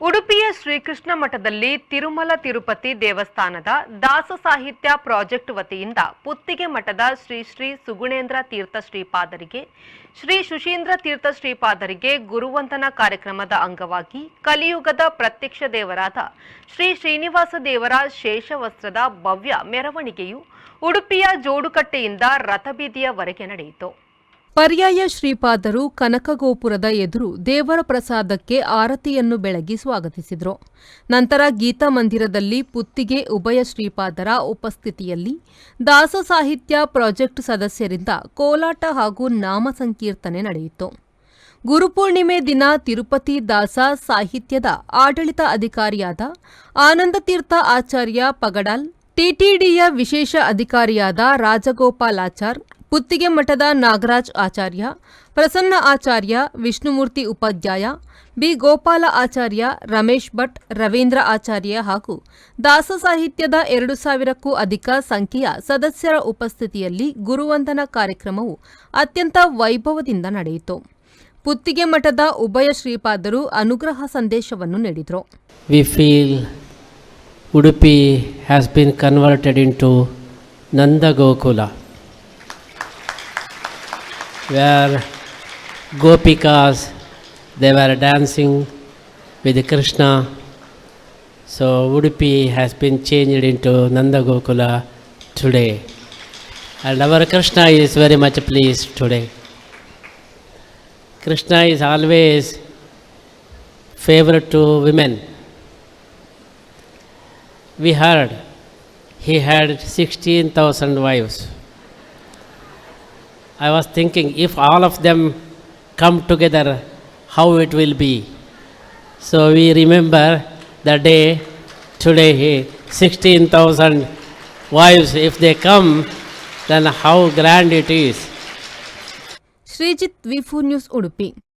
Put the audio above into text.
ಉಡುಪಿಯ ಶ್ರೀಕೃಷ್ಣ ಮಠದಲ್ಲಿ ತಿರುಮಲ ತಿರುಪತಿ ದೇವಸ್ಥಾನದ ದಾಸ ಸಾಹಿತ್ಯ ಪ್ರಾಜೆಕ್ಟ್ ವತಿಯಿಂದ ಪುತ್ತಿಗೆ ಮಠದ ಶ್ರೀ ಶ್ರೀ ಸುಗುಣೇಂದ್ರ ತೀರ್ಥ ಶ್ರೀಪಾದರಿಗೆ ಶ್ರೀ ಸುಶೀಂದ್ರ ತೀರ್ಥ ಶ್ರೀಪಾದರಿಗೆ ಗುರುವಂದನಾ ಕಾರ್ಯಕ್ರಮದ ಅಂಗವಾಗಿ ಕಲಿಯುಗದ ಪ್ರತ್ಯಕ್ಷ ದೇವರಾದ ಶ್ರೀ ಶ್ರೀನಿವಾಸ ದೇವರ ಶೇಷವಸ್ತ್ರದ ಭವ್ಯ ಮೆರವಣಿಗೆಯು ಉಡುಪಿಯ ಜೋಡುಕಟ್ಟೆಯಿಂದ ರಥಬೀದಿಯವರೆಗೆ ನಡೆಯಿತು. ಪರ್ಯಾಯ ಶ್ರೀಪಾದರು ಕನಕಗೋಪುರದ ಎದುರು ದೇವರ ಪ್ರಸಾದಕ್ಕೆ ಆರತಿಯನ್ನು ಬೆಳಗಿ ಸ್ವಾಗತಿಸಿದರು. ನಂತರ ಗೀತಾ ಮಂದಿರದಲ್ಲಿ ಪುತ್ತಿಗೆ ಉಭಯ ಶ್ರೀಪಾದರ ಉಪಸ್ಥಿತಿಯಲ್ಲಿ ದಾಸ ಸಾಹಿತ್ಯ ಪ್ರಾಜೆಕ್ಟ್ ಸದಸ್ಯರಿಂದ ಕೋಲಾಟ ಹಾಗೂ ನಾಮ ಸಂಕೀರ್ತನೆ ನಡೆಯಿತು. ಗುರುಪೂರ್ಣಿಮೆ ದಿನ ತಿರುಪತಿ ದಾಸ ಸಾಹಿತ್ಯದ ಆಡಳಿತ ಅಧಿಕಾರಿಯಾದ ಆನಂದತೀರ್ಥ ಆಚಾರ್ಯ ಪಗಡಾಲ್, ಟಿಟಿಡಿಯ ವಿಶೇಷ ಅಧಿಕಾರಿಯಾದ ರಾಜಗೋಪಾಲಾಚಾರ್, ಪುತ್ತಿಗೆ ಮಠದ ನಾಗರಾಜ್ ಆಚಾರ್ಯ, ಪ್ರಸನ್ನ ಆಚಾರ್ಯ, ವಿಷ್ಣುಮೂರ್ತಿ ಉಪಾಧ್ಯಾಯ, ಬಿ ಗೋಪಾಲ ಆಚಾರ್ಯ, ರಮೇಶ್ ಭಟ್, ರವೀಂದ್ರ ಆಚಾರ್ಯ ಹಾಗೂ ದಾಸ ಸಾಹಿತ್ಯದ 2000ಕ್ಕೂ ಅಧಿಕ ಸಂಖ್ಯೆಯ ಸದಸ್ಯರ ಉಪಸ್ಥಿತಿಯಲ್ಲಿ ಗುರುವಂದನಾ ಕಾರ್ಯಕ್ರಮವು ಅತ್ಯಂತ ವೈಭವದಿಂದ ನಡೆಯಿತು. ಪುತ್ತಿಗೆ ಮಠದ ಉಭಯ ಶ್ರೀಪಾದರು ಅನುಗ್ರಹ ಸಂದೇಶವನ್ನು ನೀಡಿದರು. We feel Udupi has been converted into Nanda Gokula, where Gopikas, they were dancing with Krishna. So Udupi has been changed into Nanda Gokula today. And our Krishna is very much pleased today. Krishna is always favorite to women. We heard he had 16,000 wives. I was thinking, if all of them come together, how it will be. So we remember the day, today 16,000 wives, if they come, then how grand it is. Sreejith, ವಿ4 news, Udupi.